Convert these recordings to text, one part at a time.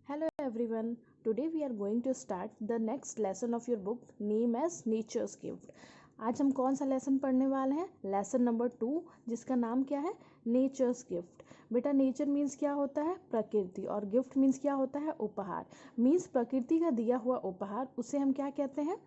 Hello everyone. Today we are going to start the next lesson of your book name as Nature's Gift. आज हम कौन सा lesson पढ़ने वाले हैं? लेसन नंबर 2, जिसका नाम क्या है? Nature's gift. बेटा नेचर मीन्स क्या होता है? प्रकृति. और गिफ्ट मीन्स क्या होता है? उपहार. मीन्स प्रकृति का दिया हुआ उपहार, उसे हम क्या कहते हैं?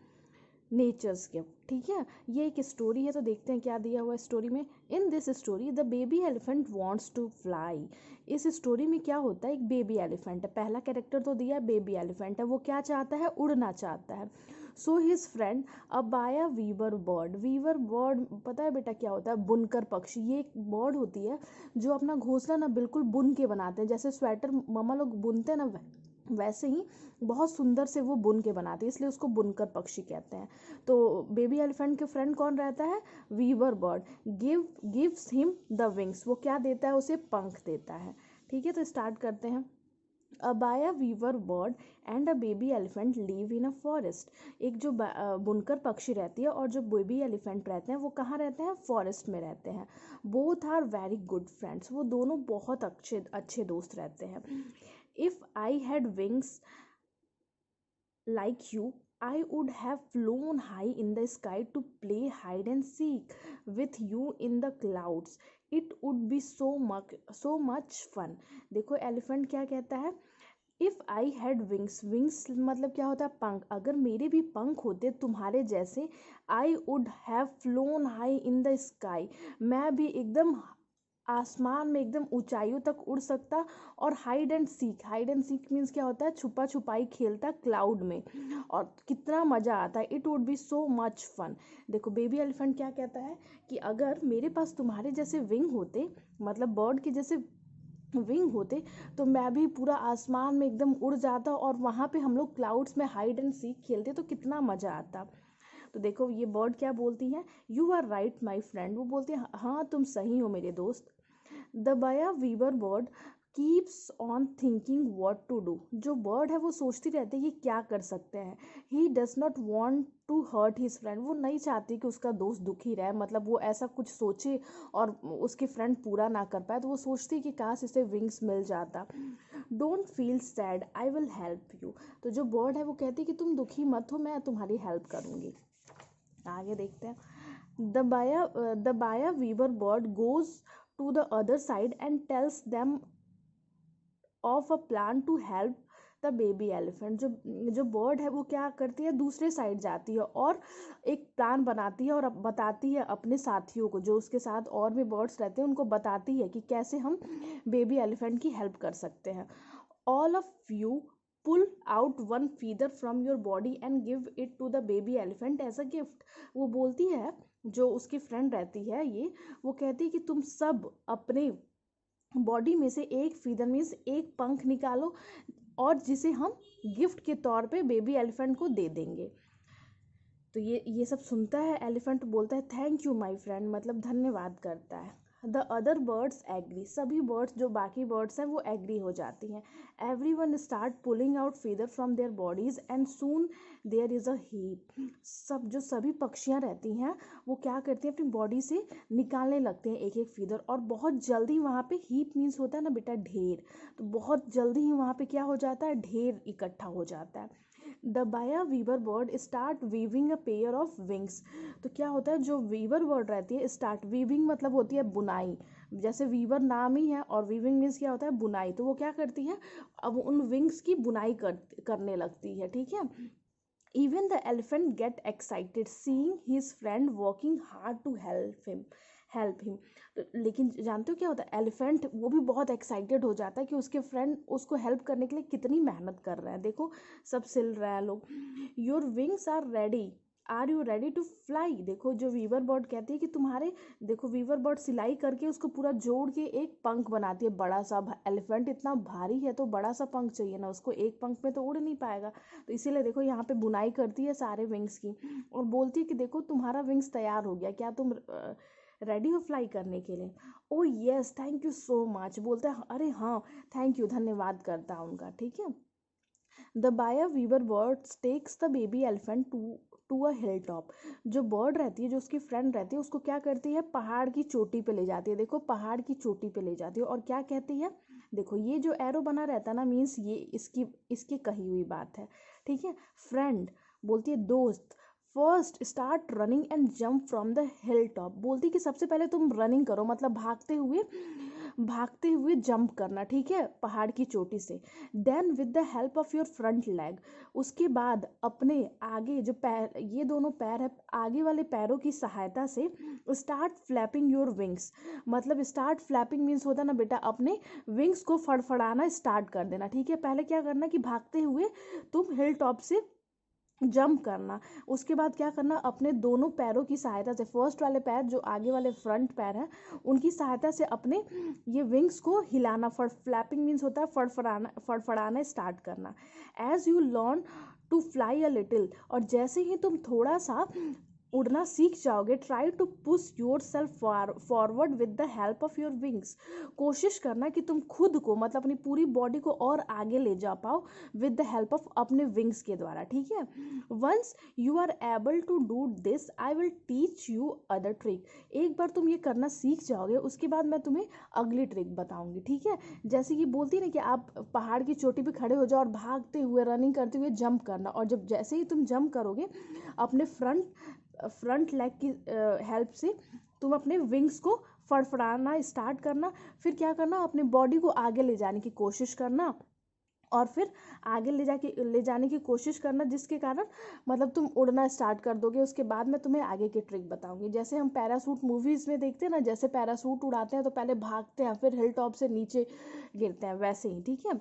Nature's gift. ठीक है, ये एक स्टोरी है तो देखते हैं क्या दिया हुआ स्टोरी में. In this story the baby elephant wants to fly. इस स्टोरी में क्या होता है? एक बेबी एलिफेंट है. पहला कैरेक्टर तो दिया बेबी एलिफेंट है, वो क्या चाहता है? उड़ना चाहता है. So his friend a baya weaver bird. Weaver bird पता है बेटा क्या होता है? बुनकर पक्षी. ये एक बर्ड होती है जो अपना घोंसला ना बिल्कुल बुन के बनाते हैं. जैसे स्वेटर मम्मा लोग बुनते हैं ना, वैसे ही बहुत सुंदर से वो बुन के बनाती है, इसलिए उसको बुनकर पक्षी कहते हैं. तो बेबी एलिफेंट के फ्रेंड कौन रहता है? Weaver bird. Gives him the wings. वो क्या देता है? उसे पंख देता है. ठीक है, तो स्टार्ट करते हैं. A baya weaver bird and a baby elephant live in a forest. एक जो बुनकर पक्षी रहती है और जो बेबी एलिफेंट रहते हैं वो कहाँ रहते हैं? फॉरेस्ट में रहते हैं. Both are very good friends. वो दोनों बहुत अच्छे अच्छे दोस्त रहते हैं. If I had wings like you, I would have flown high in the sky to play hide and seek with you in the clouds. It would be so much fun. देखो elephant क्या कहता है? If I had wings. Wings मतलब क्या होता है? पंख. अगर मेरे भी पंख होते तुम्हारे जैसे, I would have phloem high in the sky. मैं भी एकदम आसमान में एकदम ऊंचाइयों तक उड़ सकता. और hide and seek. Hide and seek means क्या होता है? छुपा छुपाई खेलता क्लाउड में, और कितना मज़ा आता है. It would be so much fun. देखो बेबी एलिफेंट क्या कहता है कि अगर मेरे पास तुम्हारे जैसे विंग होते, मतलब बर्ड के जैसे विंग होते, तो मैं भी पूरा आसमान में एकदम उड़ जाता और वहाँ पे हम लोग क्लाउड्स में हाइड एंड सीक खेलते, तो कितना मज़ा आता. तो देखो ये बर्ड क्या बोलती है? You are right my friend. वो बोलती है हाँ तुम सही हो मेरे दोस्त. The baya weaver bird keeps on thinking what to do. जो बर्ड है वो सोचती रहती है कि क्या कर सकते हैं. He does not want to hurt his friend. वो नहीं चाहती कि उसका दोस्त दुखी रहे, मतलब वो ऐसा कुछ सोचे और उसके फ्रेंड पूरा ना कर पाए, तो वो सोचती कि काश इसे विंग्स मिल जाता. Don't feel sad, I will help you. तो जो बर्ड है वो कहती है कि तुम दुखी मत हो, मैं तुम्हारी हेल्प करूँगी. आगे देखते हैं. The baya weaver bird goes to the other side and tells them of a plan to help the baby elephant. जो बर्ड है वो क्या करती है? दूसरे साइड जाती है और एक प्लान बनाती है और बताती है अपने साथियों को, जो उसके साथ और भी बर्ड्स रहते हैं उनको बताती है कि कैसे हम बेबी एलिफेंट की हेल्प कर सकते हैं. All of you pull out one feather from your body and give it to the baby elephant as a gift. वो बोलती है, जो उसकी फ्रेंड रहती है ये, वो कहती है कि तुम सब अपने बॉडी में से एक फीदर मीन्स एक पंख निकालो और जिसे हम गिफ्ट के तौर पे बेबी एलिफेंट को दे देंगे. तो ये सब सुनता है एलिफेंट, बोलता है थैंक यू माय फ्रेंड, मतलब धन्यवाद करता है. The other birds agree. सभी बर्ड्स जो बाकी बर्ड्स हैं वो एग्री हो जाती हैं. Every one start pulling out feather from their bodies and soon there is a heap. सभी पक्षियाँ रहती हैं वो क्या करती हैं? अपनी बॉडी से निकालने लगते हैं एक एक फीदर, और बहुत जल्दी वहाँ पे हीप मीन्स होता है ना बेटा ढेर, तो बहुत जल्दी ही वहाँ पे क्या हो जाता है? ढेर इकट्ठा हो जाता है. The baya weaver bird start weaving a pair of wings. तो क्या होता है? जो वीवर बर्ड रहती है, स्टार्ट वीविंग मतलब होती है बुनाई. जैसे वीवर नाम ही है और वीविंग मीन्स क्या होता है? बुनाई. तो वो क्या करती है? अब उन विंग्स की बुनाई करने लगती है. ठीक है. Even the elephant get excited seeing his friend working hard to help him. तो लेकिन जानते हो क्या होता है? एलिफेंट वो भी बहुत एक्साइटेड हो जाता है कि उसके फ्रेंड उसको हेल्प करने के लिए कितनी मेहनत कर रहे हैं. देखो सब सिल रहे हैं लोग. Your wings are you ready to fly. देखो जो वीवर बर्ड कहती है कि तुम्हारे, देखो वीवर बर्ड सिलाई करके उसको पूरा जोड़ के एक पंख बनाती है बड़ा सा. एलिफेंट इतना भारी है तो बड़ा सा पंख चाहिए ना उसको, एक पंख में तो उड़ नहीं पाएगा. तो इसीलिए देखो यहाँ पे बुनाई करती है सारे विंग्स की और बोलती है कि देखो तुम्हारा विंग्स तैयार हो गया, क्या तुम रेडी हो फ्लाई करने के लिए? ओ yes thank you so much. बोलता है अरे हाँ थैंक यू, धन्यवाद करता है उनका. ठीक है. The baya weaver bird takes the baby elephant to a hill top. जो बर्ड रहती है, जो उसकी फ्रेंड रहती है, उसको क्या करती है? पहाड़ की चोटी पे ले जाती है. देखो पहाड़ की चोटी पे ले जाती है और क्या कहती है? देखो ये जो एरो बना रहता है ना, मीन्स ये इसकी कही हुई बात है, ठीक है। फ्रेंड बोलती है दोस्त, first start running and jump from the hill top, बोलती है कि सबसे पहले तुम रनिंग करो, मतलब भागते हुए जंप करना, ठीक है, पहाड़ की चोटी से। Then with the help of your front leg, उसके बाद अपने आगे जो पैर, ये दोनों पैर है, आगे वाले पैरों की सहायता से स्टार्ट फ्लैपिंग योर विंग्स, मतलब स्टार्ट फ्लैपिंग मीन्स होता है ना बेटा, अपने विंग्स को फड़फड़ाना स्टार्ट कर देना, ठीक है। पहले क्या करना कि भागते हुए तुम हिल टॉप से जंप करना, उसके बाद क्या करना, अपने दोनों पैरों की सहायता से, फर्स्ट वाले पैर जो आगे वाले फ्रंट पैर हैं उनकी सहायता से अपने ये विंग्स को हिलाना, फ्लैपिंग मीन्स होता है फड़फड़ाना स्टार्ट करना। As you learn to fly a little, और जैसे ही तुम थोड़ा सा उड़ना सीख जाओगे, try to push yourself forward with the help of your wings, कोशिश करना कि तुम खुद को, मतलब अपनी पूरी बॉडी को और आगे ले जा पाओ विद द हेल्प ऑफ अपने विंग्स के द्वारा, ठीक है। Once you are able to do this I will teach you other trick, एक बार तुम ये करना सीख जाओगे उसके बाद मैं तुम्हें अगली ट्रिक बताऊंगी, ठीक है। जैसे कि बोलती ना कि आप पहाड़ की चोटी पे खड़े हो जाओ और भागते हुए रनिंग करते हुए जंप करना, और जब जैसे ही तुम जंप करोगे अपने फ्रंट लेग की हेल्प से तुम अपने विंग्स को फड़फड़ाना स्टार्ट करना, फिर क्या करना, अपने बॉडी को आगे ले जाने की कोशिश करना, और फिर आगे ले जाने की कोशिश करना, जिसके कारण मतलब तुम उड़ना स्टार्ट कर दोगे। उसके बाद मैं तुम्हें आगे की ट्रिक बताऊंगी। जैसे हम पैरासूट मूवीज़ में देखते हैं ना, जैसे पैरासूट उड़ाते हैं तो पहले भागते हैं फिर हिल टॉप से नीचे गिरते हैं, वैसे ही, ठीक है।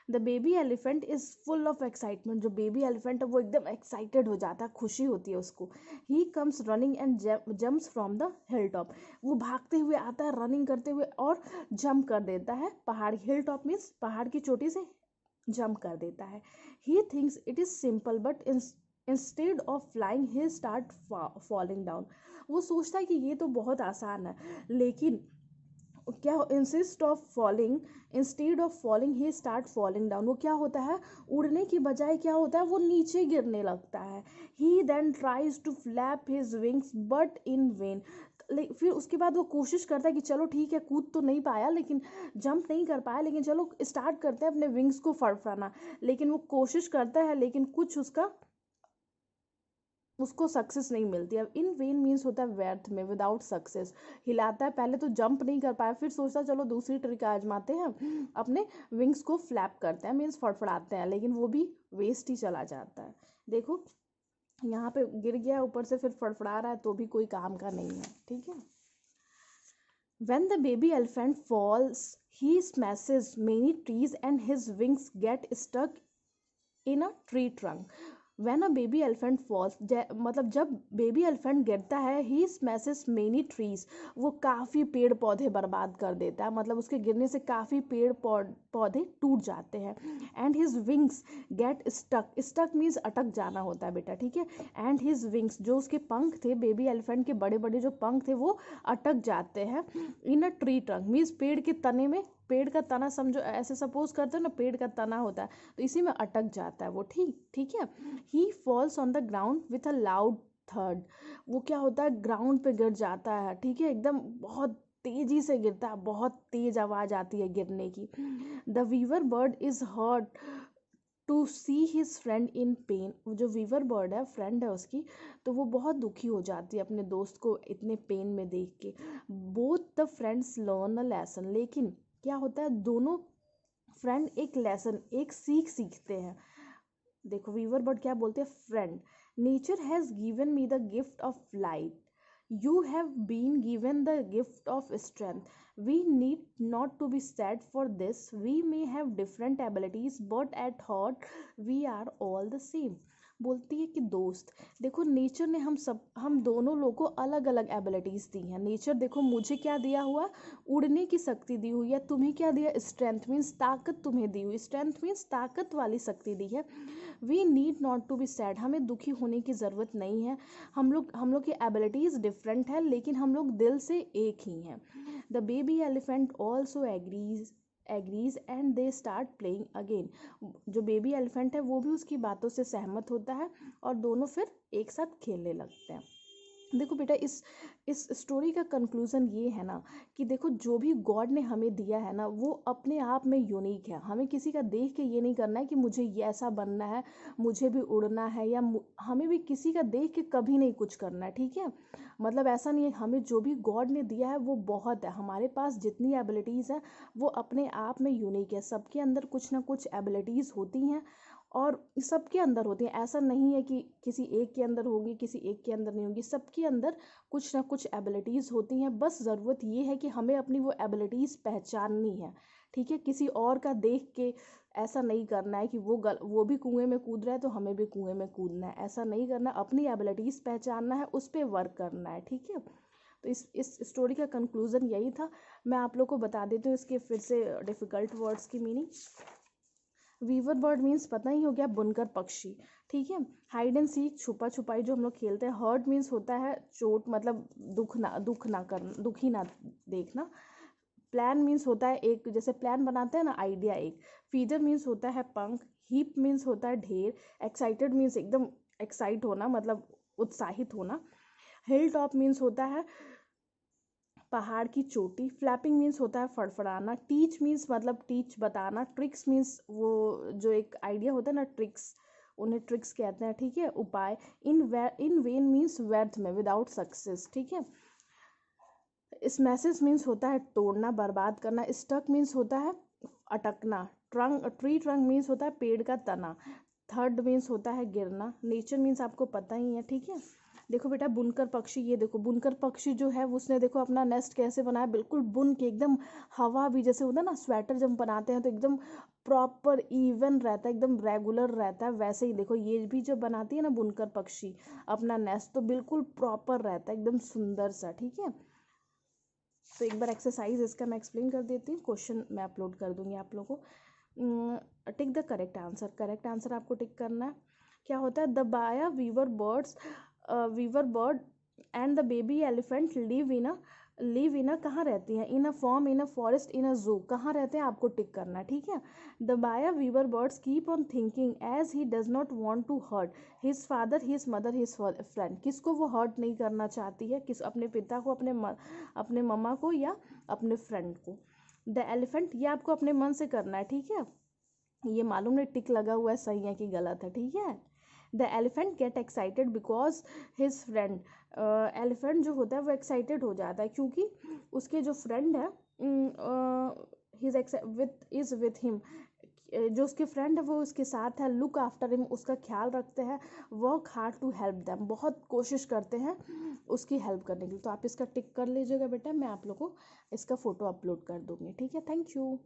The baby elephant is full of excitement, जो बेबी एलिफेंट है वो एकदम एक्साइटेड हो जाता है, खुशी होती है उसको। He comes running and jumps from the hill top, वो भागते हुए आता है रनिंग करते हुए और जंप कर देता है पहाड़, हिल टॉप मीन्स पहाड़ की चोटी से जंप कर देता है। He thinks it is simple but instead of flying he start falling down, वो सोचता है कि ये तो बहुत आसान है, लेकिन क्या, instead of falling he start falling down, वो क्या होता है, उड़ने की बजाय क्या होता है वो नीचे गिरने लगता है। He then tries to flap his wings but in vain, फिर उसके बाद वो कोशिश करता है कि चलो ठीक है, कूद तो नहीं पाया, लेकिन जंप नहीं कर पाया, लेकिन चलो स्टार्ट करते हैं अपने विंग्स को फड़फड़ाना, लेकिन वो कोशिश करता है लेकिन कुछ उसको सक्सेस नहीं मिलती। अब इन वेन मीन्स होता है व्यर्थ में, विदाउट सक्सेस, हिलाता है, पहले तो जंप नहीं कर पाया, फिर सोचता चलो दूसरी ट्रिक आजमाते हैं, अपने विंग्स को फ्लैप करते हैं मीन्स फड़फड़ाते हैं, लेकिन वो भी वेस्ट ही चला जाता है। देखो यहाँ पे गिर गया ऊपर से, फिर फड़फड़ा रहा है तो भी कोई काम का नहीं है, ठीक है। When the baby elephant falls, he smashes many trees and his wings get stuck in a tree trunk. When a baby elephant falls, मतलब जब बेबी एलिफेंट गिरता है, ही स्मैशेस मेनी ट्रीज, वो काफ़ी पेड़ पौधे बर्बाद कर देता है, मतलब उसके गिरने से काफ़ी पेड़ पौधे टूट जाते हैं। And his wings get stuck, stuck means अटक जाना होता है बेटा, ठीक है। एंड हिज विंग्स, जो उसके पंख थे, बेबी एलिफेंट के बड़े बड़े जो पंख थे वो अटक जाते हैं इन अ ट्री ट्रंक मीन्स पेड़ के तने में, पेड़ का तना समझो, ऐसे सपोज करते हो ना पेड़ का तना होता है, तो इसी में अटक जाता है वो, ठीक है। He falls on the ground with a loud थर्ड, वो क्या होता है, ग्राउंड पे गिर जाता है, ठीक है, एकदम बहुत तेजी से गिरता है, बहुत तेज आवाज आती है गिरने की। The weaver bird is hurt to see his friend in pain, वो जो वीवर बर्ड है, फ्रेंड है उसकी, तो वो बहुत दुखी हो जाती है अपने दोस्त को इतने पेन में देख के। Both the friends learn a lesson, लेकिन क्या होता है, दोनों फ्रेंड एक लेसन, एक सीख सीखते हैं। देखो वीवर बर्ड क्या बोलते हैं, friend, nature has given me the gift of light, you have been given the gift of strength, we need not to be sad for this, we may have different abilities but at heart we are all the same। बोलती है कि दोस्त देखो, nature ने हम दोनों लोगों को अलग अलग एबिलिटीज़ दी हैं। नेचर देखो मुझे क्या दिया हुआ, उड़ने की शक्ति दी हुई है, तुम्हें क्या दिया, स्ट्रेंथ मीन्स ताकत तुम्हें दी हुई, स्ट्रेंथ मीन्स ताकत वाली शक्ति दी है। We need not to be sad, हमें दुखी होने की ज़रूरत नहीं है, हम लोग की एबिलिटीज़ डिफरेंट है लेकिन हम लोग दिल से एक ही हैं। The baby elephant also agrees and they start playing again, जो बेबी एलिफेंट है वो भी उसकी बातों से सहमत होता है और दोनों फिर एक साथ खेलने लगते हैं। देखो बेटा, इस स्टोरी का कंक्लूजन ये है ना कि देखो, जो भी गॉड ने हमें दिया है ना वो अपने आप में यूनिक है। हमें किसी का देख के ये नहीं करना है कि मुझे ये ऐसा बनना है, मुझे भी उड़ना है, या हमें भी किसी का देख के कभी नहीं कुछ करना है, ठीक है। मतलब ऐसा नहीं है, हमें जो भी गॉड ने दिया है वो बहुत है। हमारे पास जितनी एबिलिटीज़ है वो अपने आप में यूनिक है। सबके अंदर कुछ ना कुछ एबिलिटीज़ होती हैं, और सबके अंदर होती हैं। ऐसा नहीं है कि किसी एक के अंदर होगी, किसी एक के अंदर नहीं होगी, सबके अंदर कुछ ना कुछ एबिलिटीज़ होती हैं। बस ज़रूरत ये है कि हमें अपनी वो एबिलिटीज़ पहचाननी है, ठीक है। किसी और का देख के ऐसा नहीं करना है कि वो भी कुएं में कूद रहा है तो हमें भी कुएं में कूदना है, ऐसा नहीं करना। अपनी एबिलिटीज़ पहचानना है, उस पर वर्क करना है, ठीक है। तो इस स्टोरी का कंक्लूज़न यही था। मैं आप लोग को बता देती हूँ इसके फिर से डिफ़िकल्ट वर्ड्स की मीनिंग। वीवर बर्ड मीन्स पता ही हो गया, बुनकर पक्षी, ठीक है। हाइड एंड सीक, छुपा छुपाई जो हम लोग खेलते हैं। हर्ट मीन्स होता है चोट, मतलब दुखी ना देखना। प्लान मीन्स होता है एक, जैसे प्लान बनाते हैं ना, आइडिया एक। फीदर मीन्स होता है पंख। हीप मीन्स होता है ढेर। एक्साइटेड मीन्स एकदम एक्साइट होना, मतलब उत्साहित होना। हिल टॉप मीन्स होता है पहाड़ की चोटी। फ्लैपिंग मीन्स होता है फड़फड़ाना। टीच मीन्स मतलब टीच बताना। ट्रिक्स मीन्स वो जो एक आइडिया होता है ना, ट्रिक्स, उन्हें ट्रिक्स कहते हैं, ठीक है। उपाय। इन वेन मीन्स व्यर्थ में, विदाउट सक्सेस, ठीक है। स्मैशेस मीन्स होता है तोड़ना, बर्बाद करना। स्टक मीन्स होता है अटकना। ट्री ट्रंक मीन्स होता है पेड़ का तना। थर्ड मीन्स होता है गिरना। नेचर मीन्स आपको पता ही है, ठीक है। देखो बेटा, बुनकर पक्षी, ये देखो बुनकर पक्षी जो है उसने देखो अपना नेस्ट कैसे बनाया, बिल्कुल बुन के एकदम। हवा भी जैसे होता है ना, स्वेटर जब बनाते हैं तो एकदम प्रॉपर इवन रहता है, एकदम रेगुलर रहता है, वैसे ही देखो ये भी जब बनाती है ना बुनकर पक्षी अपना नेस्ट, तो बिल्कुल प्रॉपर रहता है, एकदम सुंदर सा, ठीक है। तो एक बार एक्सरसाइज इसका मैं एक्सप्लेन कर देती हूँ, क्वेश्चन मैं अपलोड कर दूंगी आप लोगों को। Tick the correct answer, correct answer आपको टिक करना है। क्या होता है, the baya weaver bird and the baby elephant live in a, कहाँ रहती हैं, इन a form, in a forest, इन अ जू, कहाँ रहते हैं आपको टिक करना है, ठीक है। The baya weaver birds keep on thinking as he does not want to hurt his father, his mother, his friend. किसको वो हर्ट नहीं करना चाहती है, किस, अपने पिता को, अपने मम्मा को, या अपने फ्रेंड को। द एलिफेंट, ये आपको अपने मन से करना है, ठीक है। ये मालूम नहीं टिक लगा हुआ है सही है कि गलत है, ठीक है। The elephant get excited because his friend, elephant जो होता है वो एक्साइटेड हो जाता है क्योंकि उसके जो फ्रेंड है, इज विथ हिम, जो उसके फ्रेंड है वो उसके साथ है। लुक आफ्टर हिम, उसका ख्याल रखते हैं। Work hard to help them, बहुत कोशिश करते हैं उसकी हेल्प करने के लिए। तो आप इसका टिक कर लीजिएगा बेटा, मैं आप लोग को इसका फ़ोटो अपलोड कर दूँगी, ठीक है। Thank you.